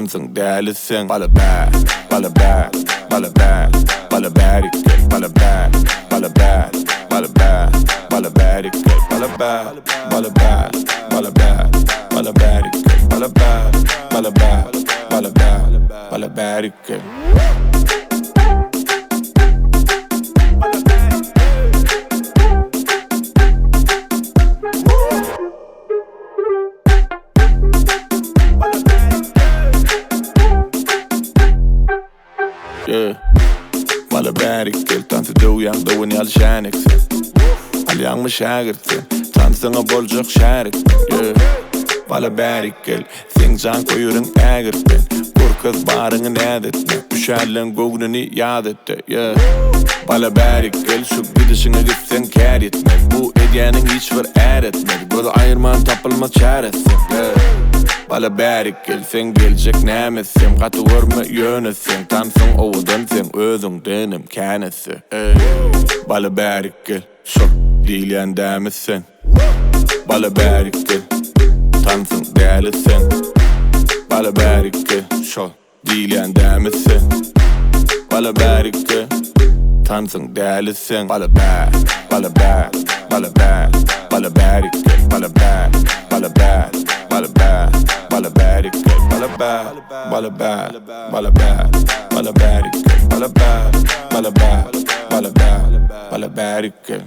tansın değerlisin. Bala bad, bala bad, bala bad, bala bad, bala bad, bala bad, bala bad, bala bad, bala bad, bala bad, bala bad, bala bad, bala bad, bala bad, bala bad, bala bad. Bala bärikkel, tansa doyan doen i all kärneksen. All yang med kärgerten, tansanga boljak kärekten. Bala bärikkel, thingsan koyurun ägerten. Korkaz barının ädetne, üşärlen gognuni yadette. Bala bärikkel, şu gidişine gitsen kär etme. Bu edyenin hiç var äretmedi, böyle ayırman tapılmaz çaresin. Bala bärikkel, sen gelecek nämesin. Katı görme yönesin, tansın ovadan sen özün denim känesi. Bala bärikkel, şok dilen dämesin. Bala bärikkel, tansın değerlisin. Bala bärikkel, şok dilen dämesin. Bala bärikkel, tansın değerlisin. Bala bad, bala bad, bala bad, bala bärikkel, bala bad, bala bad, bala bad, bala bärikkel, bala bad, bala bad, bala bad, bala bärikkel, bala bad, bala bad, bala bad, bala bärikkel.